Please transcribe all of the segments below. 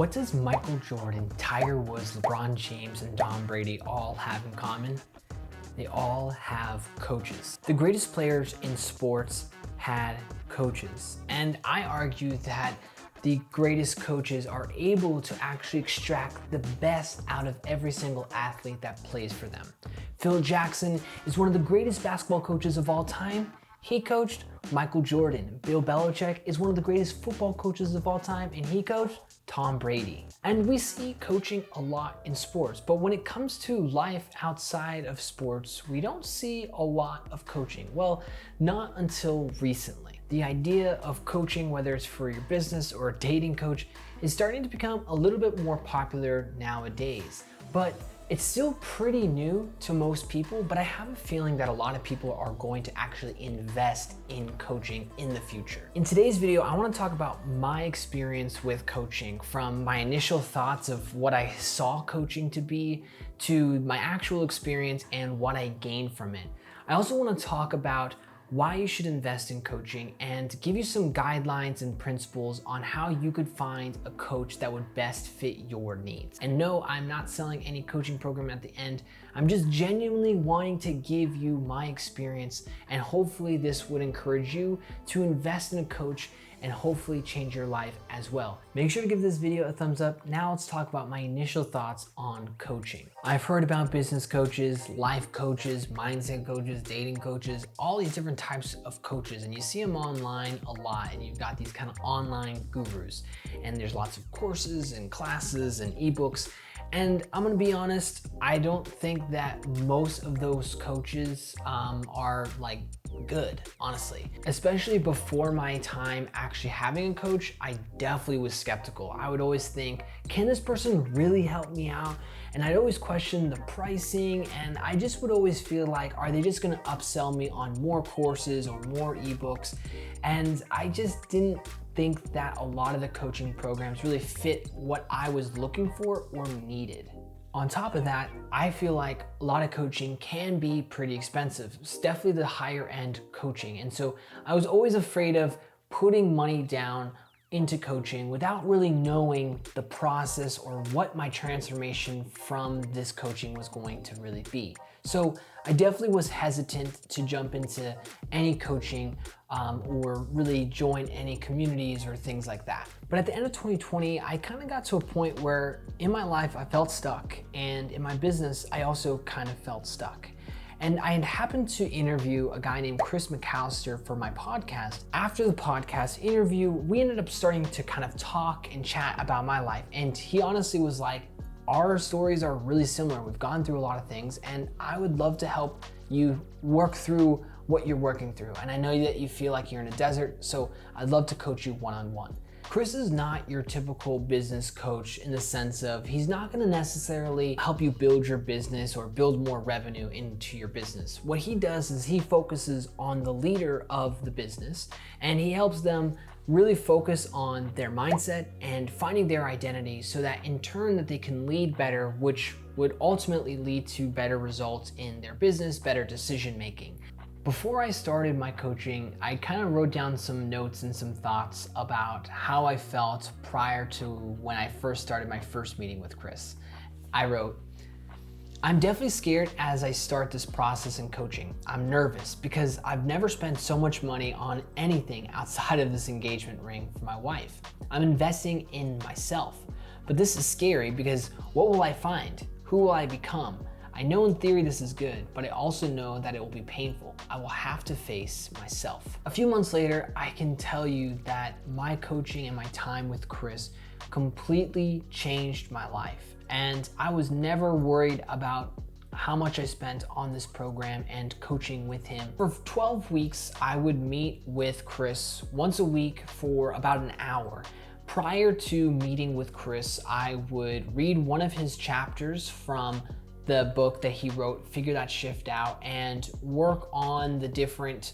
What does Michael Jordan, Tiger Woods, LeBron James, and Tom Brady all have in common? They all have coaches. The greatest players in sports had coaches. And I argue that the greatest coaches are able to actually extract the best out of every single athlete that plays for them. Phil Jackson is one of the greatest basketball coaches of all time. He coached Michael Jordan. Bill Belichick is one of the greatest football coaches of all time, and he coached Tom Brady. And we see coaching a lot in sports, but when it comes to life outside of sports, we don't see a lot of coaching. Well, not until recently. The idea of coaching, whether it's for your business or a dating coach, is starting to become a little bit more popular nowadays. But it's still pretty new to most people, but I have a feeling that a lot of people are going to actually invest in coaching in the future. In today's video, I want to talk about my experience with coaching, from my initial thoughts of what I saw coaching to be, to my actual experience and what I gained from it. I also want to talk about why you should invest in coaching and give you some guidelines and principles on how you could find a coach that would best fit your needs. And no, I'm not selling any coaching program at the end. I'm just genuinely wanting to give you my experience, and hopefully this would encourage you to invest in a coach and hopefully change your life as well. Make sure to give this video a thumbs up. Now let's talk about my initial thoughts on coaching. I've heard about business coaches, life coaches, mindset coaches, dating coaches, all these different types of coaches, and you see them online a lot, and you've got these kind of online gurus, and there's lots of courses and classes and ebooks. And I'm gonna be honest, I don't think that most of those coaches are like good, honestly. Especially before my time actually having a coach, I definitely was skeptical. I would always think, can this person really help me out? And I'd always question the pricing, and I just would always feel like, are they just gonna upsell me on more courses or more ebooks? And I just didn't think that a lot of the coaching programs really fit what I was looking for or needed. On top of that, I feel like a lot of coaching can be pretty expensive. It's definitely the higher end coaching. And so I was always afraid of putting money down into coaching without really knowing the process or what my transformation from this coaching was going to really be. So I definitely was hesitant to jump into any coaching or really join any communities or things like that. But at the end of 2020, I kind of got to a point where in my life I felt stuck, and in my business I also kind of felt stuck. And I had happened to interview a guy named Chris McAlister for my podcast. After the podcast interview, we ended up starting to kind of talk and chat about my life. And he honestly was like, our stories are really similar. We've gone through a lot of things, and I would love to help you work through what you're working through. And I know that you feel like you're in a desert, so I'd love to coach you one-on-one. Chris is not your typical business coach in the sense of he's not going to necessarily help you build your business or build more revenue into your business. What he does is he focuses on the leader of the business, and he helps them really focus on their mindset and finding their identity, so that in turn that they can lead better, which would ultimately lead to better results in their business, better decision making. Before I started my coaching, I kind of wrote down some notes and some thoughts about how I felt prior to when I first started my first meeting with Chris. I wrote, I'm definitely scared as I start this process in coaching. I'm nervous because I've never spent so much money on anything outside of this engagement ring for my wife. I'm investing in myself, but this is scary because what will I find? Who will I become? I know in theory this is good, but I also know that it will be painful. I will have to face myself. A few months later, I can tell you that my coaching and my time with Chris completely changed my life. And I was never worried about how much I spent on this program and coaching with him. For 12 weeks, I would meet with Chris once a week for about an hour. Prior to meeting with Chris, I would read one of his chapters from the book that he wrote, Figure That Shift Out, and work on the different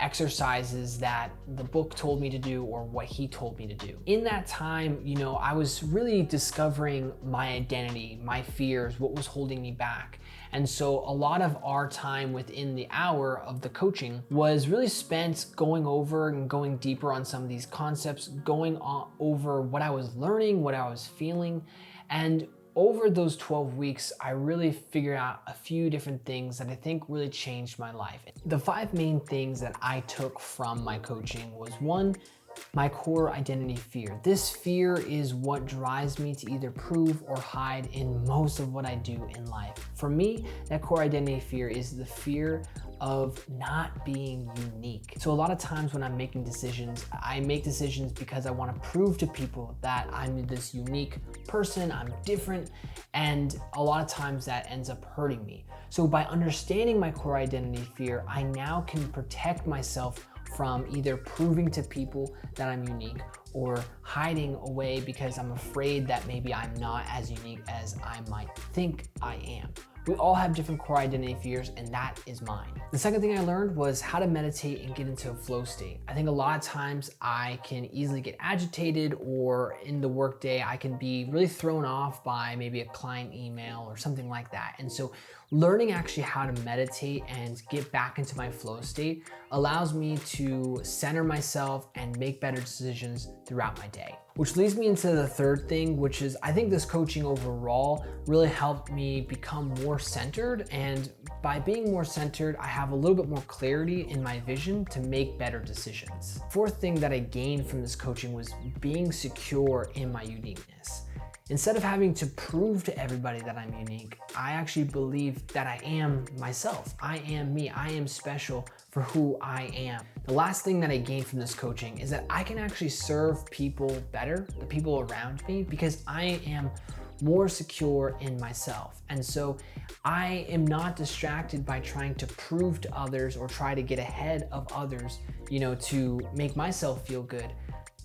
exercises that the book told me to do or what he told me to do. In that time, I was really discovering my identity, my fears, what was holding me back. And so a lot of our time within the hour of the coaching was really spent going over and going deeper on some of these concepts, going over what I was learning, what I was feeling. And over those 12 weeks, I really figured out a few different things that I think really changed my life. The 5 main things that I took from my coaching was 1, my core identity fear. This fear is what drives me to either prove or hide in most of what I do in life. For me, that core identity fear is the fear of not being unique. So a lot of times when I'm making decisions, I make decisions because I want to prove to people that I'm this unique person, I'm different, and a lot of times that ends up hurting me. So by understanding my core identity fear, I now can protect myself from either proving to people that I'm unique or hiding away because I'm afraid that maybe I'm not as unique as I might think I am. We all have different core identity fears, and that is mine. The second thing I learned was how to meditate and get into a flow state. I think a lot of times I can easily get agitated, or in the workday, I can be really thrown off by maybe a client email or something like that. And so learning actually how to meditate and get back into my flow state allows me to center myself and make better decisions throughout my day. Which leads me into the third thing, which is I think this coaching overall really helped me become more centered. And by being more centered, I have a little bit more clarity in my vision to make better decisions. Fourth thing that I gained from this coaching was being secure in my uniqueness. Instead of having to prove to everybody that I'm unique, I actually believe that I am myself. I am me. I am special for who I am. The last thing that I gained from this coaching is that I can actually serve people better, the people around me, because I am more secure in myself. And so I am not distracted by trying to prove to others or try to get ahead of others, to make myself feel good.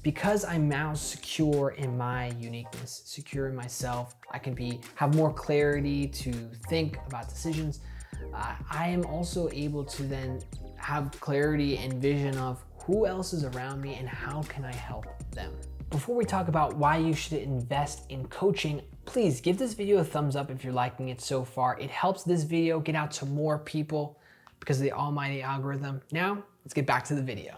Because I'm now secure in my uniqueness, secure in myself, I can have more clarity to think about decisions. I am also able to then have clarity and vision of who else is around me and how can I help them. Before we talk about why you should invest in coaching, please give this video a thumbs up if you're liking it so far. It helps this video get out to more people because of the almighty algorithm. Now, let's get back to the video.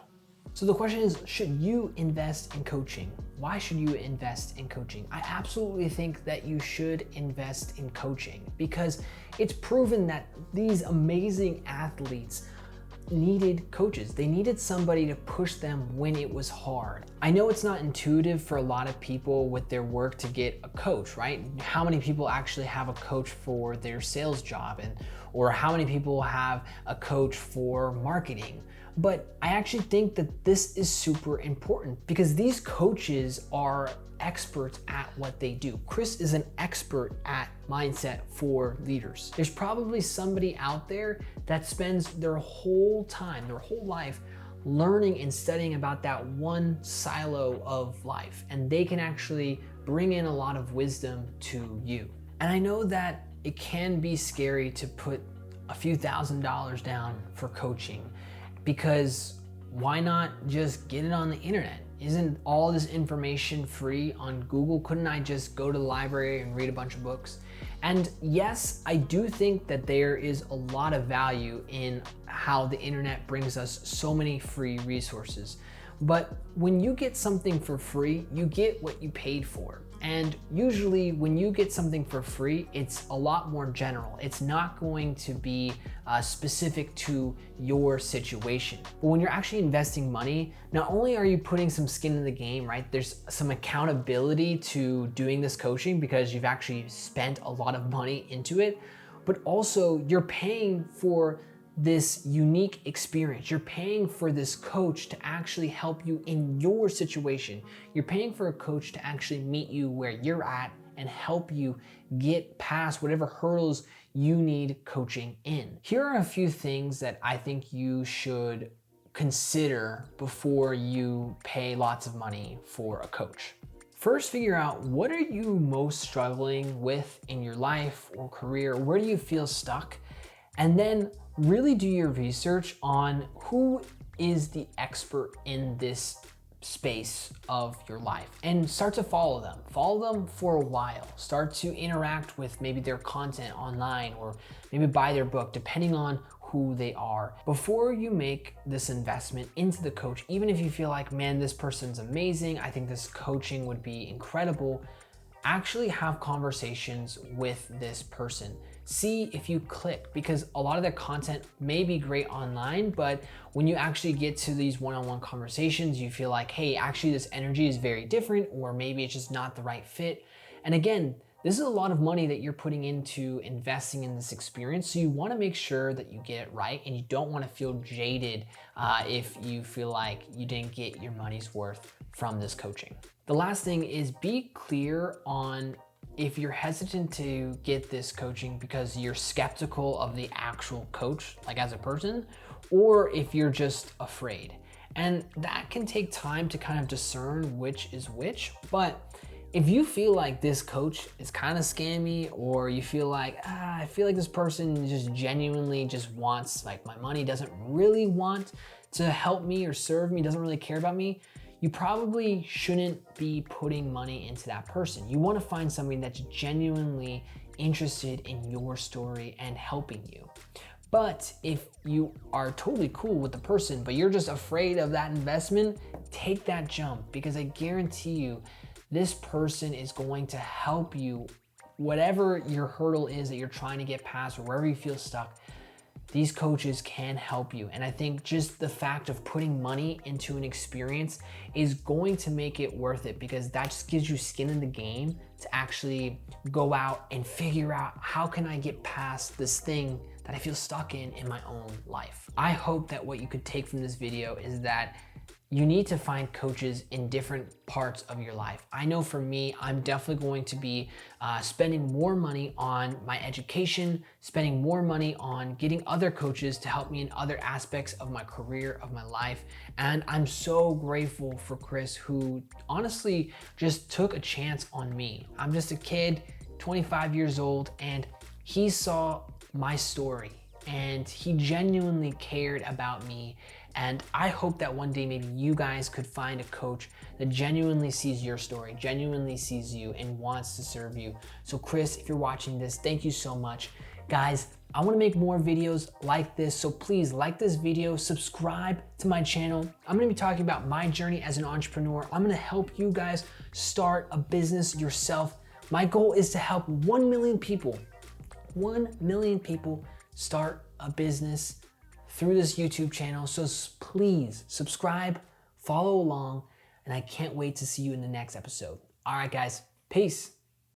So the question is, should you invest in coaching? Why should you invest in coaching? I absolutely think that you should invest in coaching because it's proven that these amazing athletes needed coaches. They needed somebody to push them when it was hard. I know it's not intuitive for a lot of people with their work to get a coach, right? How many people actually have a coach for their sales job or how many people have a coach for marketing? But I actually think that this is super important because these coaches are experts at what they do. Chris is an expert at mindset for leaders. There's probably somebody out there that spends their whole time, their whole life learning and studying about that one silo of life, and they can actually bring in a lot of wisdom to you. And I know that it can be scary to put a few $1,000s down for coaching, because why not just get it on the internet? Isn't all this information free on Google? Couldn't I just go to the library and read a bunch of books? And yes, I do think that there is a lot of value in how the internet brings us so many free resources. But when you get something for free, you get what you paid for. And usually when you get something for free, it's a lot more general. It's not going to be specific to your situation. But when you're actually investing money, not only are you putting some skin in the game, right? There's some accountability to doing this coaching because you've actually spent a lot of money into it, but also you're paying for this unique experience. You're paying for this coach to actually help you in your situation. You're paying for a coach to actually meet you where you're at and help you get past whatever hurdles you need coaching in. Here are a few things that I think you should consider before you pay lots of money for a coach. First, figure out what are you most struggling with in your life or career? Where do you feel stuck? And then really do your research on who is the expert in this space of your life and start to follow them. Follow them for a while. Start to interact with maybe their content online or maybe buy their book, depending on who they are. Before you make this investment into the coach, even if you feel like, man, this person's amazing, I think this coaching would be incredible, actually have conversations with this person. See if you click, because a lot of their content may be great online, but when you actually get to these one-on-one conversations, you feel like, hey, actually this energy is very different, or maybe it's just not the right fit. And again, this is a lot of money that you're putting into investing in this experience. So you want to make sure that you get it right, and you don't want to feel jaded if you feel like you didn't get your money's worth from this coaching. The last thing is be clear on if you're hesitant to get this coaching because you're skeptical of the actual coach, like as a person, or if you're just afraid. And that can take time to kind of discern which is which, but if you feel like this coach is kind of scammy, or you feel like, I feel like this person just genuinely just wants like my money, doesn't really want to help me or serve me, doesn't really care about me, you probably shouldn't be putting money into that person. You want to find somebody that's genuinely interested in your story and helping you. But if you are totally cool with the person, but you're just afraid of that investment, take that jump, because I guarantee you, this person is going to help you, whatever your hurdle is that you're trying to get past or wherever you feel stuck. These coaches can help you. And I think just the fact of putting money into an experience is going to make it worth it, because that just gives you skin in the game to actually go out and figure out, how can I get past this thing that I feel stuck in my own life. I hope that what you could take from this video is that you need to find coaches in different parts of your life. I know for me, I'm definitely going to be spending more money on my education, spending more money on getting other coaches to help me in other aspects of my career, of my life. And I'm so grateful for Chris, who honestly just took a chance on me. I'm just a kid, 25 years old, and he saw my story and he genuinely cared about me. And I hope that one day maybe you guys could find a coach that genuinely sees your story, genuinely sees you, and wants to serve you. So Chris, if you're watching this, thank you so much. Guys, I want to make more videos like this, so please like this video, subscribe to my channel. I'm going to be talking about my journey as an entrepreneur. I'm going to help you guys start a business yourself. My goal is to help 1 million people, 1 million people start a business through this YouTube channel. So please subscribe, follow along, and I can't wait to see you in the next episode. All right, guys, peace.